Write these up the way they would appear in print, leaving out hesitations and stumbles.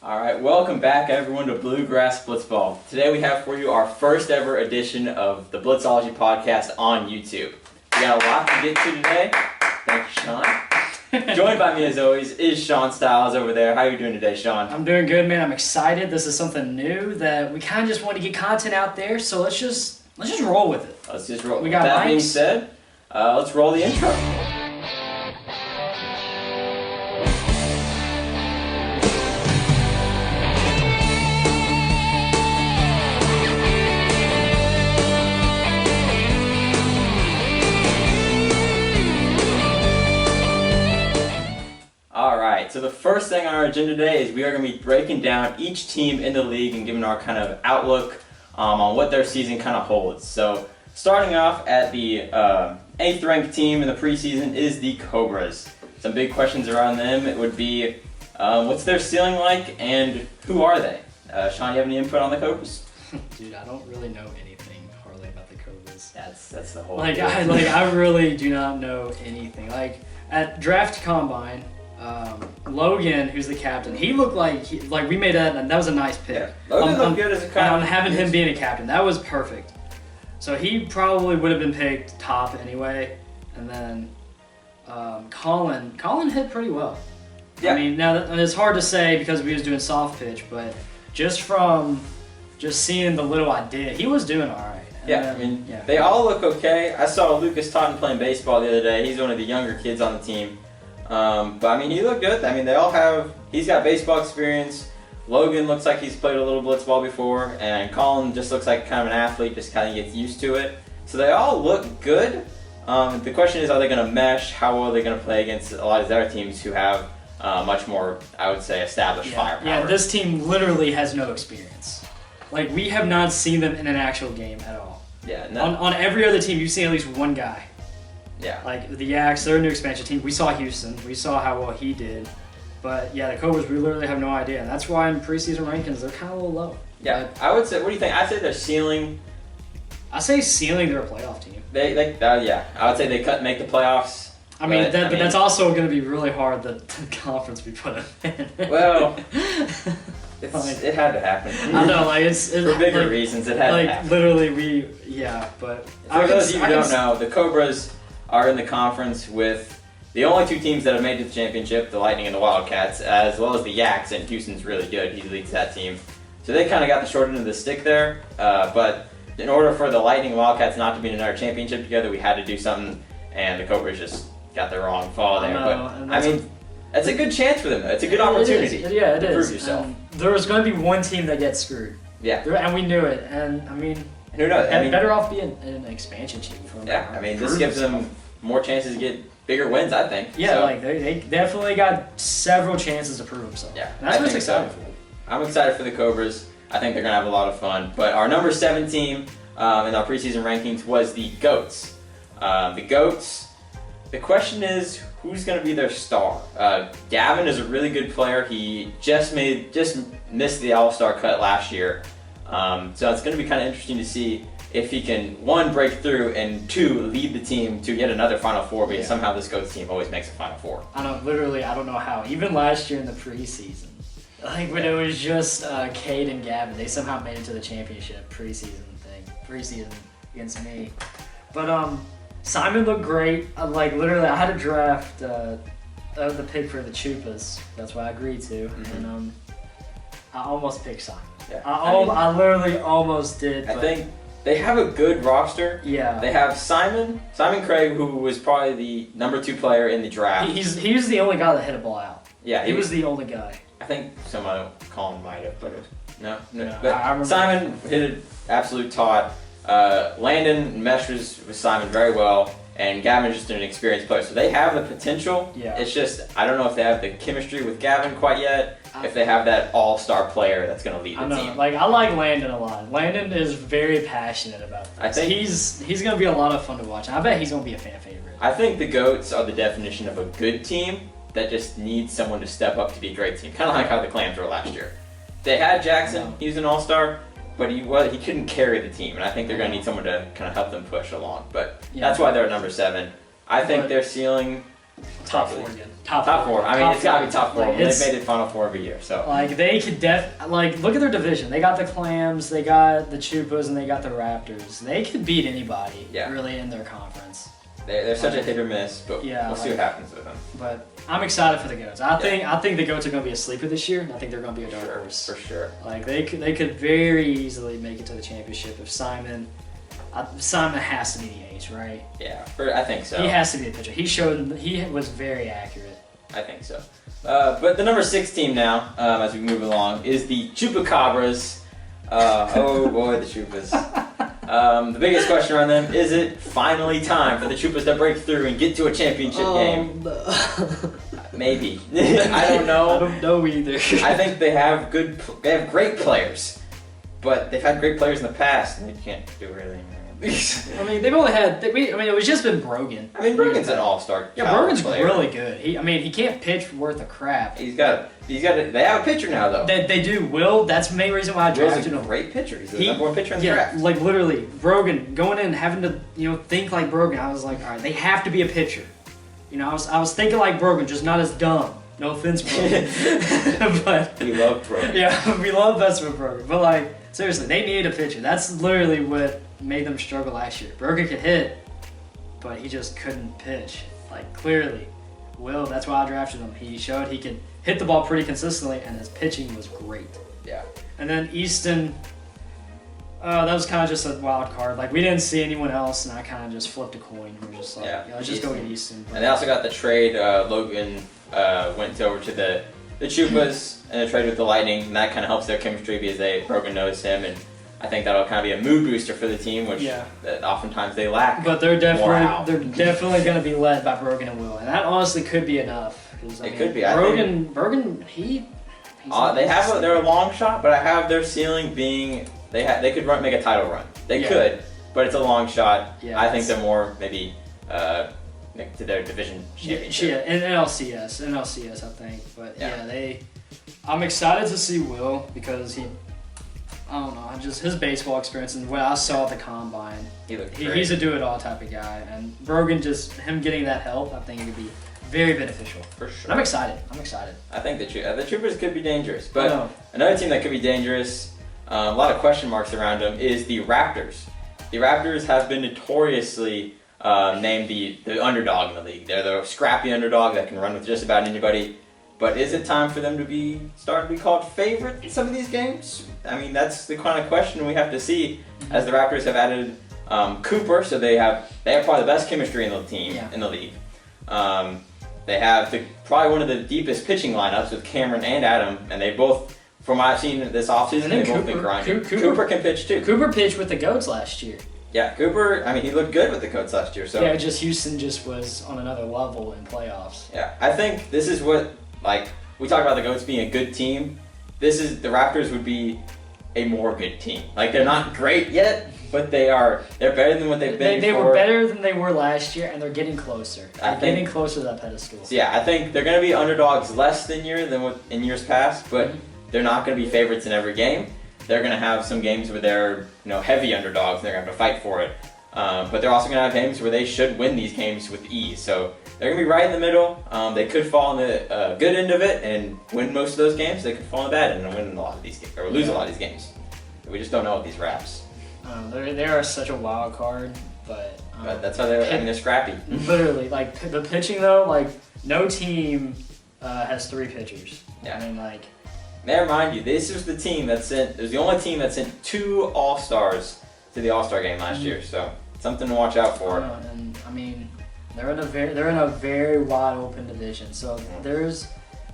Alright, welcome back everyone to Bluegrass Blitzball. Today we have for you our first ever edition of the Blitzology podcast on YouTube. We got a lot to get to today. Thank you, Sean. Joined by me as always is Sean Stiles over there. How are you doing today, Sean? I'm doing good, man. I'm excited. This is something new that we kind of just want to get content out there, so let's just roll with it. Let's just roll. We With got that being mics. said, let's roll the intro. Alright, so the first thing on our agenda today is we are going to be breaking down each team in the league and giving our kind of outlook on what their season kind of holds. So starting off at the 8th ranked team in the preseason is the Cobras. Some big questions around them. It would be what's their ceiling like and who are they? Sean, you have any input on the Cobras? Dude, I don't really know anything hardly about the Cobras. That's the whole Like deal. I really do not know anything. Like at draft combine, Logan, who's the captain, he looked like we made that, and that was a nice pick. Yeah, Logan looked good as a captain. On having him being a captain, that was perfect. So he probably would have been picked top anyway, and then Colin hit pretty well. Yeah. I mean, now it's hard to say because we was doing soft pitch, but just seeing the little I did, he was doing all right. And Yeah, then, I mean, yeah. they all look okay. I saw Lucas Totten playing baseball the other day. He's one of the younger kids on the team. But I mean, he looked good. I mean, he's got baseball experience. Logan looks like he's played a little blitzball before, and Colin just looks like kind of an athlete, just kind of gets used to it. So they all look good. The question is, are they going to mesh? How well are they going to play against a lot of these other teams who have much more, I would say, established firepower? Yeah, this team literally has no experience. Like, we have not seen them in an actual game at all. Yeah, no. On every other team, you've seen at least one guy. Yeah. Like the Yaks, they're a new expansion team. We saw Houston. We saw how well he did. But yeah, the Cobras, we literally have no idea. And that's why in preseason rankings, they're kind of a little low. Yeah, I would say, what do you think? I'd say their ceiling. I say ceiling, they're a playoff team. Yeah, I would say they make the playoffs. I mean, But, but that's also going to be really hard, the conference we put them in. Well, it had to happen. I know, like, it's For bigger like, reasons, it had to like happen. literally, but For those of you who don't know, the Cobras are in the conference with the only two teams that have made it to the championship, the Lightning and the Wildcats, as well as the Yaks, and Houston's really good. He leads that team. So they kind of got the short end of the stick there, but in order for the Lightning and Wildcats not to be in another championship together, we had to do something, and the Cobras just got the wrong fall there. But I mean, that's a good chance for them, though. It's a good opportunity to prove yourself. There's going to be one team that gets screwed. Yeah. And we knew it, and I mean, who knows? I mean, better off being an expansion team. Yeah, I mean, this gives them more chances to get bigger wins, I think. Yeah, so, like they definitely got several chances to prove themselves. Yeah, and that's I what's think so. exciting for. I'm excited for the Cobras. I think they're going to have a lot of fun. But our number 7 team in our preseason rankings was the Goats. The Goats, the question is, who's going to be their star? Gavin is a really good player. He just missed the All-Star cut last year. So it's going to be kind of interesting to see if he can, 1, break through, and 2, lead the team to yet another Final Four, because somehow this Goats team always makes a Final Four. I don't know how. Even last year in the preseason, like when it was just Cade and Gavin, they somehow made it to the championship preseason against me. But Simon looked great. Like literally, I had to draft the pick for the Chupas. That's what I agreed to, and I almost picked Simon. Yeah. I literally almost did. I think they have a good roster. Yeah. They have Simon Craig, who was probably the number 2 player in the draft. He was the only guy that hit a ball out. Yeah, he was the only guy. I think Colin might have, but no. No, But I remember. Simon hit an absolute tot. Landon meshes with Simon very well, and Gavin's just an experienced player. So they have the potential. Yeah. It's just, I don't know if they have the chemistry with Gavin quite yet, if they have that all-star player that's going to lead the team. Like, I like Landon a lot. Landon is very passionate about this. I think he's going to be a lot of fun to watch. I bet he's going to be a fan favorite. I think the Goats are the definition of a good team that just needs someone to step up to be a great team. Kind of like how the Clams were last year. They had Jackson, he was an all-star, but he couldn't carry the team, and I think they're going to need someone to kind of help them push along. But that's why they're at number 7. I think their ceiling Top Probably. 4 again. Top 4. I mean, it's got to be top 4. Like, They've made it Final Four every year, so. Like, they could look at their division. They got the Clams, they got the Chupas, and they got the Raptors. They could beat anybody, really, in their conference. They're such a hit or miss, but we'll see what happens with them. But I'm excited for the Goats. I think the Goats are going to be a sleeper this year. I think they're going to be a dark horse. For sure. Like, they could very easily make it to the championship if Simon has to be the ace, right? Yeah, I think so. He has to be the pitcher. He was very accurate. I think so. But the number 6 team now, as we move along, is the Chupacabras. Oh boy, the Chupas. The biggest question around them, is it finally time for the Chupas to break through and get to a championship game? No. Maybe. I don't know. I don't know either. I think they have great players, but they've had great players in the past, and they can't do really anything. I mean, they've only had. It was just been Brogan. I mean, Brogan's an all-star. Yeah, Brogan's really good. He can't pitch worth a crap. They have a pitcher now, though. They do. Will, that's the main reason why I drafted him. Will's a great pitcher. He's the number 1 pitcher in the draft. Like literally, Brogan going in and having to think like Brogan. I was like, all right, they have to be a pitcher. I was thinking like Brogan, just not as dumb. No offense, Brogan. But we love Brogan. Yeah, we love best with Brogan. But like seriously, they needed a pitcher. That's literally what made them struggle last year. Brogan could hit, but he just couldn't pitch. Like clearly, Will. That's why I drafted him. He showed he could hit the ball pretty consistently, and his pitching was great. Yeah. And then Easton. That was kind of just a wild card. Like, we didn't see anyone else, and I kind of just flipped a coin. We were just like, let's just go get Easton. And they also got the trade. Logan went over to the Chupas and a trade with the Lightning, and that kind of helps their chemistry because Brogan knows him, and I think that'll kind of be a mood booster for the team, which oftentimes they lack. But they're definitely going to be led by Brogan and Will, and that honestly could be enough. It could be. Brogan, they're a long shot, but I have their ceiling being they could make a title run. They could, but it's a long shot. Yeah, I think they're more maybe to their division championship. Yeah, NLCS, I think. But I'm excited to see Will because I don't know, just his baseball experience and what I saw at the combine. He's a do-it-all type of guy, and Brogan him getting that help, I think it could be very beneficial. For sure. I'm excited. I think the Troopers could be dangerous, but another team that could be dangerous, a lot of question marks around them, is the Raptors. The Raptors have been notoriously named the underdog in the league. They're the scrappy underdog that can run with just about anybody. But is it time for them to start to be called favorite in some of these games? I mean, that's the kind of question we have to see as the Raptors have added Cooper, so they have probably the best chemistry in the team in the league. They have probably one of the deepest pitching lineups with Cameron and Adam, and they both, from what I've seen this offseason, they've both been grinding. Cooper can pitch too. Cooper pitched with the Goats last year. Yeah, Cooper, I mean, he looked good with the Goats last year. So Houston just was on another level in playoffs. Yeah, I think this is what, we talk about the Goats being a good team. The Raptors would be a more good team. They're not great yet, but they're better than what they've been before. They were better than they were last year, and they're getting closer. Getting closer to that pedestal. So I think they're going to be underdogs less than in years past, but they're not going to be favorites in every game. They're going to have some games where they're heavy underdogs, and they're going to have to fight for it. But they're also going to have games where they should win these games with ease. So they're going to be right in the middle. They could fall on the good end of it and win most of those games. They could fall on the bad end and win a lot of these games, or lose a lot of these games. We just don't know with these Raps. They are such a wild card, but that's how they're scrappy. Literally, the pitching though, no team has 3 pitchers. Yeah. I mean, May I remind you, this was the the only team that sent 2 All-Stars to the All-Star game last year, so something to watch out for. And I mean, they're in a very wide open division, so if there's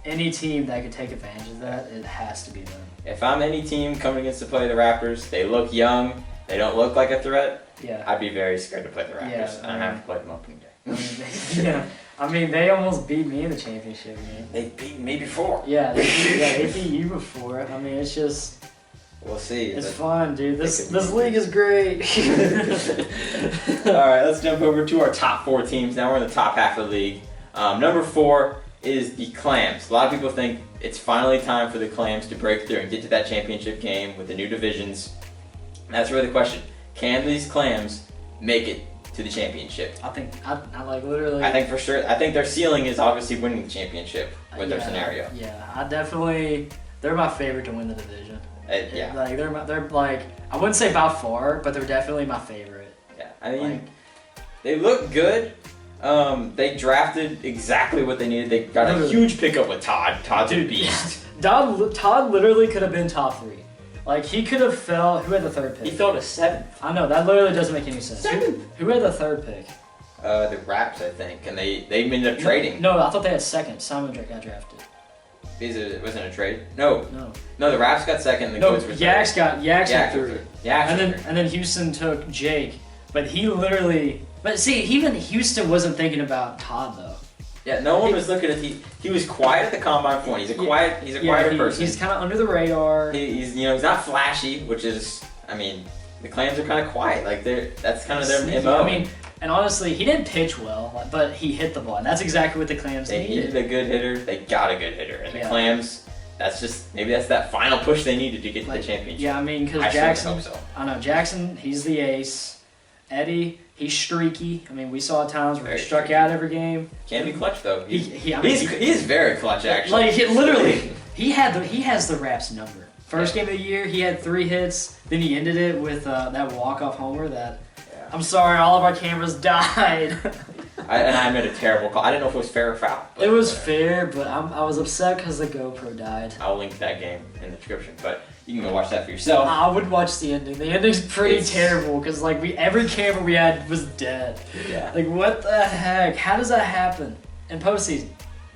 any team that could take advantage of that, it has to be them. If I'm any team coming against to play the Raptors, they look young, they don't look like a threat. Yeah. I'd be very scared to play the Raptors, and I have to play them opening day. I mean, they almost beat me in the championship game. They beat me before. Yeah, they beat you before. I mean, it's just. We'll see. It's fun, dude. This league is great. All right, let's jump over to our top 4 teams. Now we're in the top half of the league. Number 4 is the Clams. A lot of people think it's finally time for the Clams to break through and get to that championship game with the new divisions. And that's really the question. Can these Clams make it to the championship. I think I like literally. I think for sure. I think their ceiling is obviously winning the championship with their scenario. Yeah, I definitely. They're my favorite to win the division. Yeah. Like they're like I wouldn't say by far, but they're definitely my favorite. Yeah. I mean, they look good. They drafted exactly what they needed. They got a huge pickup with Todd. Todd's a beast. Todd literally could have been top 3. Like, he could have fell. Who had the 3rd pick? He fell to 7th. I know, that literally doesn't make any sense. 7th. Who had the 3rd pick? The Raps, I think, and they ended up trading. No, I thought they had 2nd. Simon got drafted. It wasn't a trade. No, the Raps got 2nd. The Goats were Yaks got 3rd. Yeah, and then Houston took Jake, but he literally. But see, even Houston wasn't thinking about Todd though. Yeah, no one was looking at he was quiet at the combine point. He's a quieter person. He's kind of under the radar. He's not flashy, which is, I mean, the Clams are kind of quiet. Like that's kind of their MO. I mean, and honestly, he didn't pitch well, but he hit the ball, and that's exactly what the Clams needed. They needed a good hitter. They got a good hitter, and the Clams. That's that final push they needed to get to the championship. Yeah, I mean, because Jackson. I know Jackson. He's the ace. Eddie. He's streaky. I mean, we saw times where he struck out every game. Can be clutch though. He is very clutch actually. Like literally, he has the Raps number. First game of the year, he had 3 hits. Then he ended it with that walk-off homer. I'm sorry, all of our cameras died. I made a terrible call. I didn't know if it was fair or foul. It was fair, but I was upset because the GoPro died. I'll link that game in the description, but you can go watch that for yourself. I would watch the ending. The ending's pretty terrible because like every camera we had was dead. Yeah. Like what the heck? How does that happen in postseason?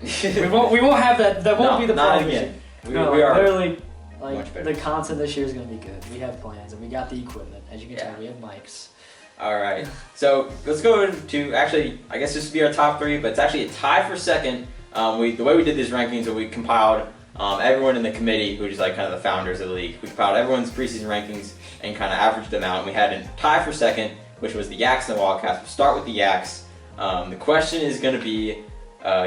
we won't have that. That won't be the problem. Not again. We are literally much better. The content this year is gonna be good. We have plans and we got the equipment. As you can tell, we have mics. All right. So let's go to actually. I guess this would be our top 3, but it's actually a tie for 2nd. The way we did these rankings, we compiled. Everyone in the committee, who is like kind of the founders of the league, we compiled everyone's preseason rankings and kind of averaged them out. And we had a tie for 2nd, which was the Yaks and the Wildcats. We'll start with the Yaks. The question is going to be,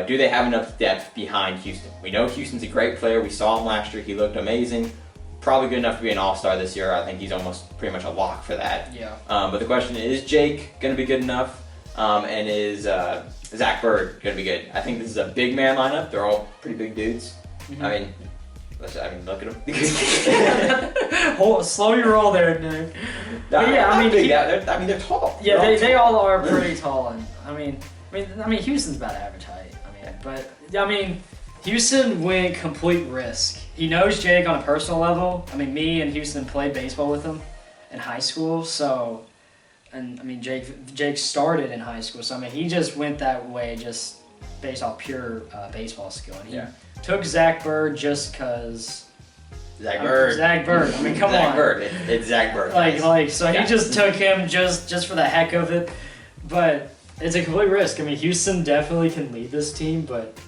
do they have enough depth behind Houston? We know Houston's a great player. We saw him last year. He looked amazing. Probably good enough to be an all-star this year. I think he's almost pretty much a lock for that. Yeah. But the question is Jake going to be good enough? And is Zach Bird going to be good? I think this is a big man lineup. They're all pretty big dudes. Mm-hmm. I mean, look at them. Slow your roll there, Nick. They're tall. Yeah, they all are pretty tall, and I mean, Houston's about average height. Houston went complete risk. He knows Jake on a personal level. I mean, me and Houston played baseball with him in high school, so, and I mean, Jake started in high school, so I mean, he just went that way just based off pure baseball skill, and he took Zach Bird just because. Zach Bird. I mean, come on. Zach Bird. It's Zach Bird. He just took him just for the heck of it, but it's a complete risk. I mean, Houston definitely can lead this team, but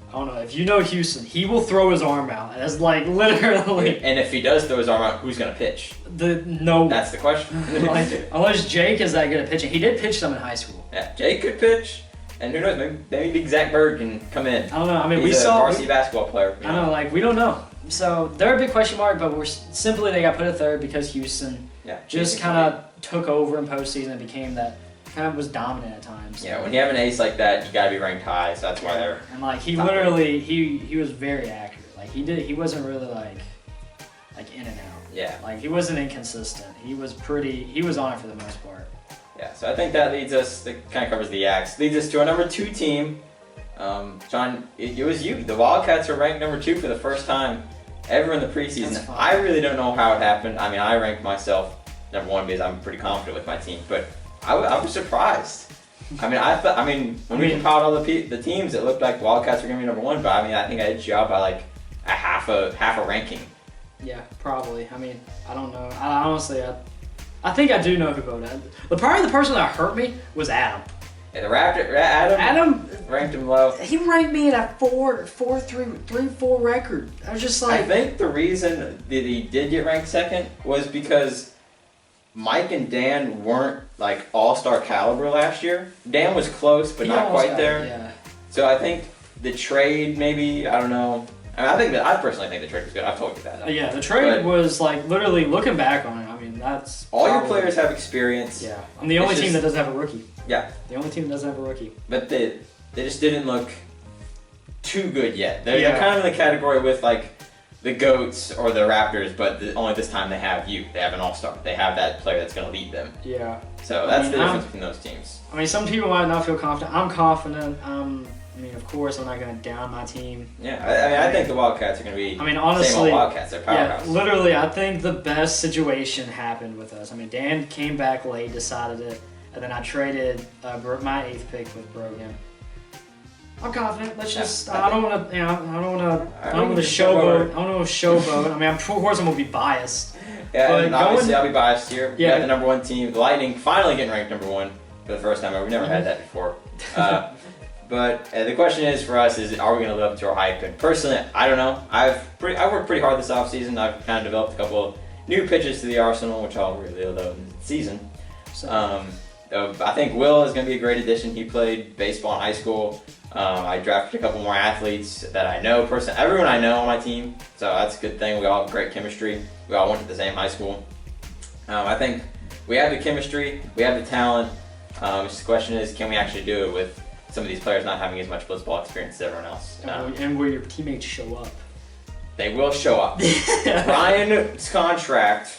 I don't know. If you know Houston, he will throw his arm out. That's like literally. And if he does throw his arm out, who's gonna pitch? No. That's the question. Unless Jake is that good at pitching. He did pitch some in high school. Yeah, Jake could pitch. And who knows, maybe big Zach Bird can come in. I don't know. I mean, he's a varsity basketball player. I know, we don't know. So they're a big question mark, but they got put at 3rd because Houston just kind of took over in postseason and became that kind of was dominant at times. Yeah, when you have an ace like that, you gotta be ranked high. So that's why they're. And he literally he was very accurate. He wasn't really like in and out. Yeah. He wasn't inconsistent. He was on it for the most part. Yeah, so I think that kind of covers the Yaks. Leads us to our number 2 team. John, it was you. The Wildcats are ranked number 2 for the first time ever in the preseason. I really don't know how it happened. I mean, I ranked myself number 1 because I'm pretty confident with my team, but I was surprised. When we compiled all the teams, it looked like the Wildcats were going to be number 1, but I think I hit you out by like a half a ranking. Yeah, probably. I mean, I don't know. I think I do know who voted. The person that hurt me was Adam. Yeah, Adam ranked him low. He ranked me at a 4 record. I was just like. I think the reason that he did get ranked 2nd was because Mike and Dan weren't like all-star caliber last year. Dan was close, but not quite there. Yeah. So I think the trade, maybe, I don't know. I personally think the trade was good. I've told you that. Yeah, the trade was literally looking back on it. I mean, that's all your probably- players have experience. Yeah, I'm the only team that doesn't have a rookie. Yeah, the only team that doesn't have a rookie. but they just didn't look too good yet. They're kind of in the category with like the GOATs or the Raptors, but only this time they have you. They have an all-star. They have that player that's going to lead them. Yeah. So that's the difference between those teams. I mean, some people might not feel confident. I'm confident. I mean, of course, I'm not going to down my team. Yeah, I think the Wildcats are going to be. I mean, honestly, same old Wildcats. They're powerhouse. Yeah, literally, I think the best situation happened with us. I mean, Dan came back late, decided it, and then I traded my 8th pick with Brogan. I'm confident. Let's just. I don't want to. I don't want to showboat. I don't want to showboat. I mean, of course, I'm gonna be biased. Yeah, but and obviously I'll be biased here. Yeah. We got the #1 team, the Lightning, finally getting ranked #1 for the first time ever. We've never had that before. But the question is for us is, are we going to live up to our hype? And personally, I don't know. I've worked pretty hard this offseason. I've kind of developed a couple of new pitches to the arsenal, which I'll reveal though in the season. I think Will is going to be a great addition. He played baseball in high school. I drafted a couple more athletes that I know personally. Everyone I know on my team, so that's a good thing. We all have great chemistry. We all went to the same high school. I think we have the chemistry, we have the talent. Just the question is, can we actually do it with some of these players not having as much blitzball experience as everyone else? And will your teammates show up? They will show up. Ryan's contract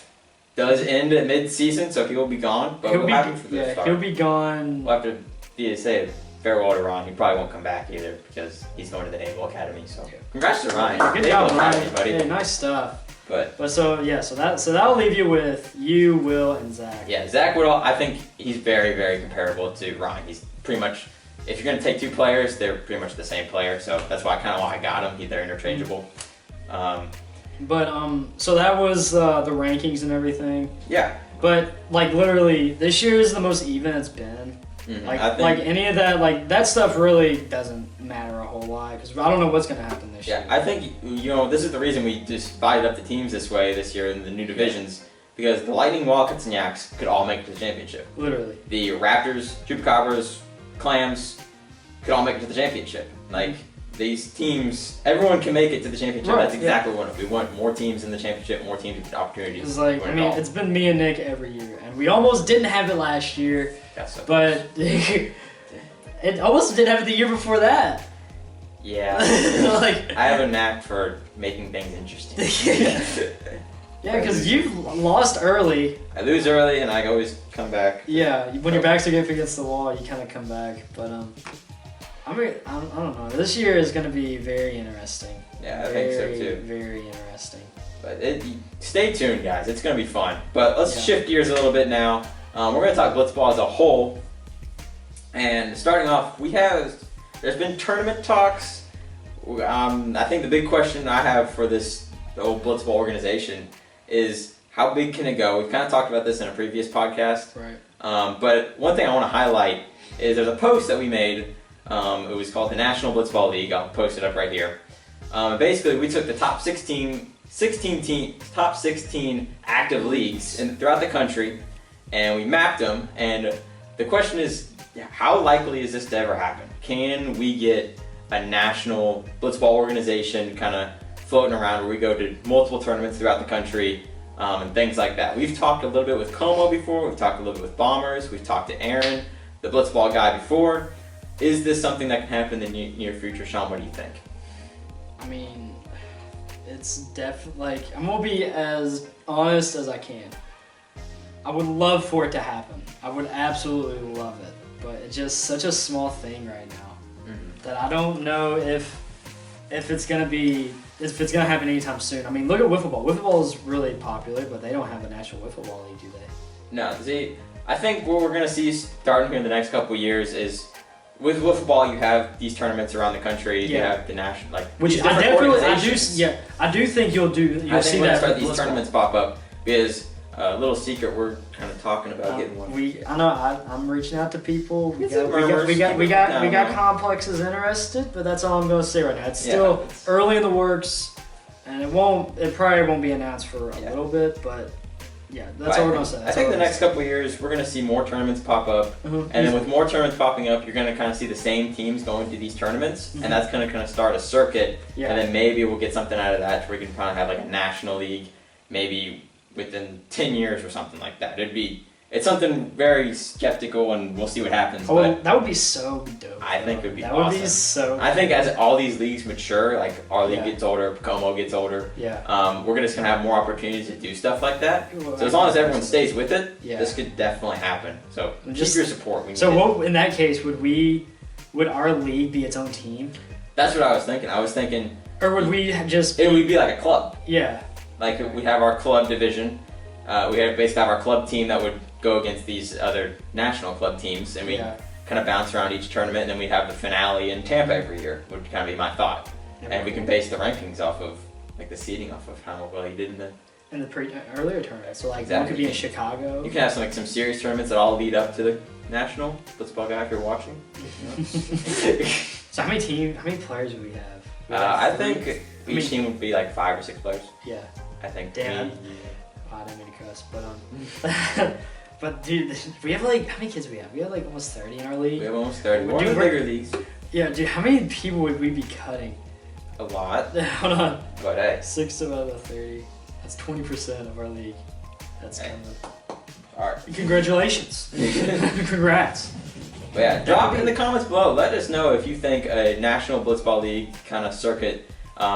does end at mid-season, so he will be gone. But we'll have him for the start. He'll be gone. We'll have to say farewell to Ryan. He probably won't come back either because he's going to the Naval Academy. So congrats to Ryan. Good job, Ryan, buddy. Yeah, nice stuff. But so that'll leave you with you, Will, and Zach. Yeah, Zach Woodall. I think he's very, very comparable to Ryan. He's pretty much, if you're gonna take two players, they're pretty much the same player. So that's why I got him. They're interchangeable. So that was the rankings and everything. Yeah. But like literally, this year is the most even it's been. Mm-hmm. Like any of that, that stuff really doesn't matter a whole lot because I don't know what's gonna happen this year. Yeah, I think this is the reason we just divided up the teams this way this year in the new divisions, because the Lightning, Wildcats, and Yaks could all make it to the championship. Literally. The Raptors, Chupacabras, Clams could all make it to the championship. Like these teams, everyone can make it to the championship. Right, That's exactly what we want. More teams in the championship, more teams with opportunities. It's like it's been me and Nick every year, and we almost didn't have it last year. So but it almost didn't have it the year before that. Yeah. I have a knack for making things interesting. Yeah, because you've lost early. I lose early, and I always come back. Yeah, when your back's against the wall, you kind of come back. But I don't know. This year is going to be very interesting. Yeah, I think so too. Very interesting. But stay tuned, guys. It's going to be fun. But let's shift gears a little bit now. We're going to talk Blitzball as a whole. And starting off, there's been tournament talks. I think the big question I have for the old Blitzball organization is how big can it go? We've kind of talked about this in a previous podcast. Right. But one thing I want to highlight is there's a post that we made. It was called the National Blitzball League. I'll post it up right here. Basically, we took the top 16 active leagues throughout the country, and we mapped them. And the question is, how likely is this to ever happen? Can we get a national blitzball organization kind of floating around where we go to multiple tournaments throughout the country and things like that? We've talked a little bit with Como before. We've talked a little bit with Bombers. We've talked to Aaron, the blitzball guy, before. Is this something that can happen in the near future? Sean, what do you think? I mean, it's definitely I'm gonna be as honest as I can. I would love for it to happen. I would absolutely love it, but it's just such a small thing right now that I don't know if it's gonna happen anytime soon. I mean, look at wiffle ball. Wiffle ball is really popular, but they don't have a national wiffle ball league, do they? No. See, I think what we're gonna see starting here in the next couple of years is, with wiffle ball, you have these tournaments around the country. You have the national, which I do think you'll see that. Start these tournaments pop up, because a little secret, we're kind of talking about getting one. I know I'm reaching out to people. We got complexes interested, but that's all I'm going to say right now. It's still early in the works, and it probably won't be announced for a little bit, but. Yeah, that's all we're going to say. I think the next couple of years, we're going to see more tournaments pop up. And then with more tournaments popping up, you're going to kind of see the same teams going to these tournaments. And that's going to kind of start a circuit. Yeah. And then maybe we'll get something out of that where we can kind of have like a national league. Maybe within 10 years or something like that. It's something very skeptical, and we'll see what happens. Oh, but that would be so dope. I think it would be that awesome. Would be so. I think as all these leagues mature, like our league Yeah. gets older, Pocomo gets older, Yeah. we're just gonna have more opportunities to do stuff like that. Well, So as long as everyone stays with it, Yeah. this could definitely happen. So Just- keep your support. We need So it. what in that case would our league be its own team, That's what I was thinking. I was thinking or would we just? it would be like a club. Yeah. Like we have our club division. We basically have our club team that would go against these other national club teams, and we Yeah. kind of bounce around each tournament, and then we have the finale in Tampa every year. Would kind of be my thought. And we can base the rankings off of like the seeding off of how well you did in the earlier tournament. So like Exactly. one could be in Chicago. You can have some serious tournaments that all lead up to the national. Blitzball guy, if you're watching. So how many players do we have? We have I three? think each team would be like 5 or 6 players. Yeah. I think. Damn. I didn't mean to cuss, but but dude, we have like how many kids we have? We have like almost 30 in our league. We have almost 30. We're Dude, in the bigger leagues. Yeah, dude, how many people would we be cutting? A lot. Hold on. But hey. 6 out of 30. That's 20% of our league. That's Hey. kind of. Alright. Congratulations. Congrats. But yeah, drop in the comments below. Let us know if you think a national Blitzball league kind of circuit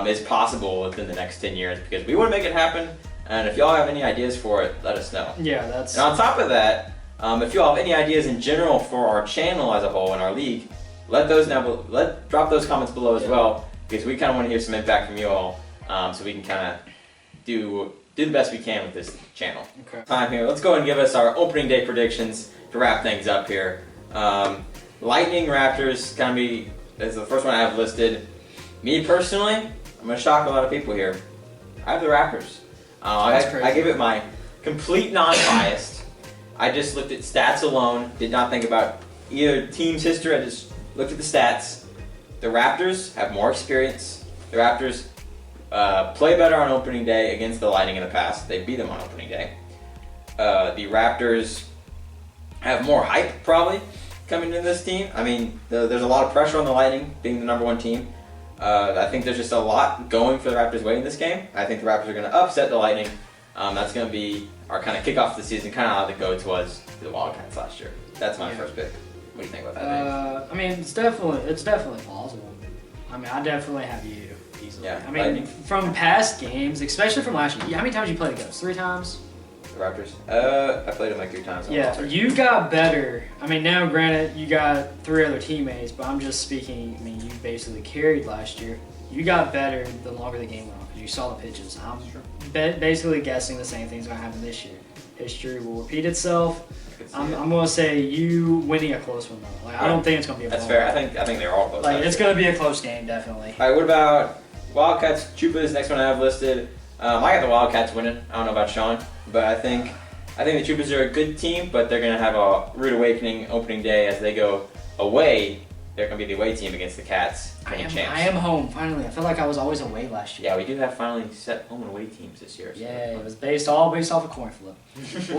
is possible within the next 10 years, because we want to make it happen. And if y'all have any ideas for it, let us know. Yeah, that's. And on top of that, if y'all have any ideas in general for our channel as a whole and our league, drop those comments below as well, because we kind of want to hear some impact from you all, so we can kind of do the best we can with this channel. Okay. Time here. Let's go ahead and give us our opening day predictions to wrap things up here. Lightning Raptors is the first one I have listed. Me personally, I'm gonna shock a lot of people here. I have the Raptors. That's crazy. I give it my complete non-biased. I just looked at stats alone. Did not think about either team's history. I just looked at the stats. The Raptors have more experience. The Raptors play better on opening day against the Lightning in the past. They beat them on opening day. The Raptors have more hype probably coming into this team. I mean, there's a lot of pressure on the Lightning being the #1 team. I think there's just a lot going for the Raptors' way in this game. I think the Raptors are going to upset the Lightning. That's going to be our kind of kickoff to the season, kind of how the GOATS was to the Wildcats last year. That's my first pick. What do you think about that, Dave? I mean, it's definitely plausible. I mean, I definitely have you easily. Yeah, I mean, Lightning. from past games, especially from last year. How many times you played against? 3 times? The Raptors? I played them like 3 times. Yeah, you got better. I mean, now granted, you got 3 other teammates, but I'm just speaking. I mean, you basically carried last year. You got better the longer the game went on because you saw the pitches. I'm basically guessing the same thing's going to happen this year. History will repeat itself. I'm going to say you winning a close one though. Like, I don't think it's going to be a That's blowout. fair. I think they're all close. Like, last it's year. going to be a close game, definitely. All right, what about Wildcats? Chupa is the next one I have listed. I got the Wildcats winning. I don't know about Sean, but I think the Chupas are a good team, but they're gonna have a rude awakening opening day as they go away. They're gonna be the away team against the Cats. I champs. am home, finally. I feel like I was always away last year. Yeah, we do have finally set home and away teams this year. So Yeah, it was all based off a coin flip.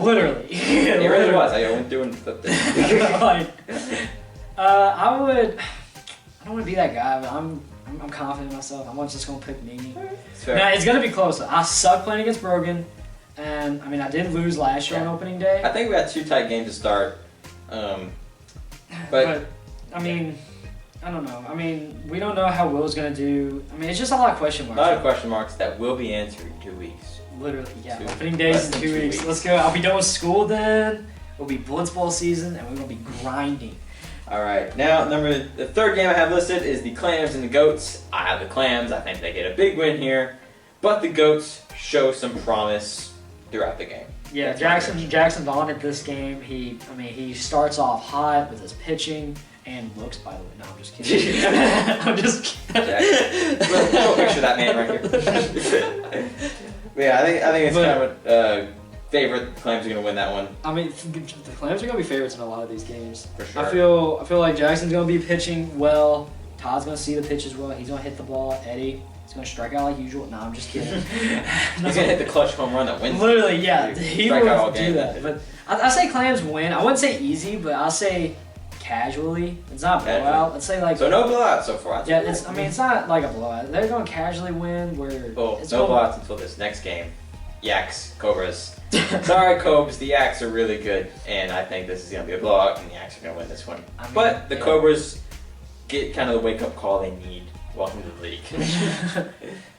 Literally. It really was. I went through and flipped it. Like, I don't want to be that guy, but I'm confident in myself. I'm just gonna pick me. It's fair. Now, it's gonna be close. I suck playing against Brogan, and I mean I did lose last year on opening day. I think we got 2 tight games to start. But I mean, I don't know. I mean, we don't know how Will's gonna do. I mean, it's just a lot of question A marks. lot of question marks that will be answered in 2 weeks. Literally, yeah. 2 Opening days less in than 2 2 weeks. weeks. Let's go. I'll be done with school then. It'll be Blitzball season, and we're gonna be grinding. All right, now the 3rd game I have listed is the Clams and the Goats. I have the Clams. I think they get a big win here, but the Goats show some promise throughout the game. Yeah, That's my Jackson Vaughn at this game. He starts off hot with his pitching and looks. By the way, no, I'm just kidding. I'm just kidding. Jackson. We'll picture that man right here. But yeah, I think it's kind of a favorite. The Clams are gonna win that one. I mean, the Clams are gonna be favorites in a lot of these games. For sure. I feel like Jackson's gonna be pitching well. Todd's gonna see the pitches well. He's gonna hit the ball. Eddie is gonna strike out like usual. No, I'm just kidding. He's gonna hit the clutch home run that wins. Literally, yeah, Dude, he strike out all will do game. that. But I say Clams win. I wouldn't say easy, but I'll say casually. It's not Casually. blowout. Let's say like So no blowout so far. That's yeah. good. It's not like a blowout. They're gonna casually win. Where Well, it's no gonna- blowouts until this next game. Yaks, Cobras. Sorry, Cobras. The Yaks are really good, and I think this is going to be a blowout, and the Yaks are going to win this one. I mean, But the Cobras get kind of the wake-up call they need. Welcome to the league.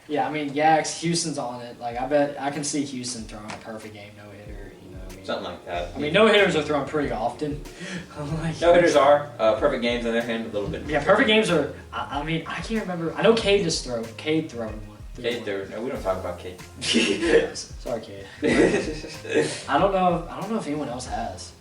Yeah, I mean, Yaks, Houston's on it. Like, I bet I can see Houston throwing a perfect game, no hitter. You know what I mean? Something like that. I mean, no hitters are thrown pretty often. Like, no hitters are perfect games on their hand a little bit. Yeah, perfect games are. I mean, I can't remember. I know Cade just threw. Cade throwing one. Cade threw. No, we don't talk about Cade. Sorry, Cade. I don't know if anyone else has.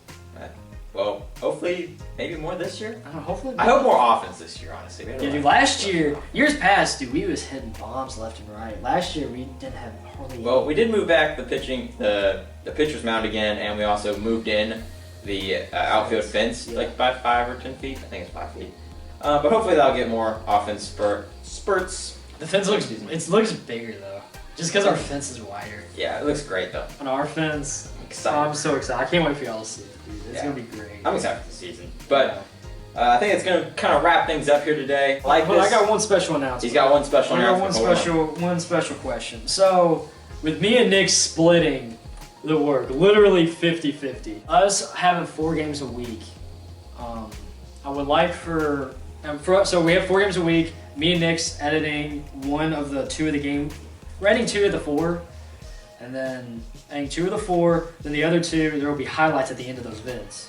Well, hopefully, maybe more this year. I don't know, hopefully. I hope more offense this year, honestly. Yeah, dude, last year, years past, dude, we was hitting bombs left and right. Last year, we didn't have hardly. Well, we did move back the pitcher's mound again, and we also moved in the outfield fence, like by 5 or 10 feet. I think it's 5 feet. But hopefully that'll get more offense spurts. The fence looks bigger though, just because our fence is wider. Yeah, it looks great though. On our fence, Excited. I'm so excited. I can't wait for y'all to see it, dude. It's gonna be great. I'm excited for the season. But I think it's gonna kind of wrap things up here today. Well, I got one special announcement. He's got one special announcement. One special question. So, with me and Nick splitting the work, literally 50-50, us having 4 games a week, I would like so we have 4 games a week. Me and Nick's editing 2 of the game. We're editing 2 of the 4, and then editing 2 of the 4. Then the other 2, there will be highlights at the end of those vids.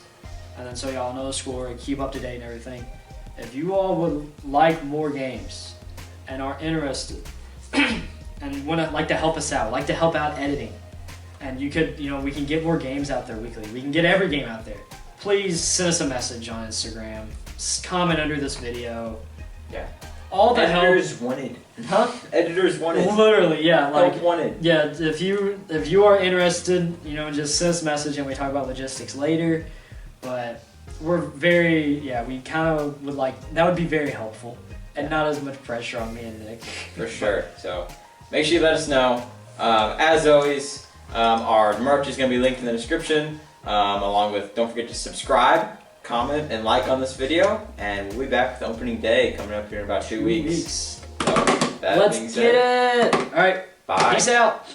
And then so y'all know the score, keep up to date and everything. If you all would like more games and are interested and like to help us out, like to help out editing, and we can get more games out there weekly. We can get every game out there. Please send us a message on Instagram. Comment under this video. Yeah. All the editors wanted. Huh? Editors wanted. Literally, yeah. Like help wanted. Yeah. If you are interested, just send us a message and we talk about logistics later. But we're we kind of would like, that would be very helpful and not as much pressure on me and Nick. For sure. So make sure you let us know. As always, our merch is going to be linked in the description, along with, don't forget to subscribe, comment, and like on this video. And we'll be back with opening day coming up here in about 2 weeks. So, Let's get it. All right. Bye. Peace out.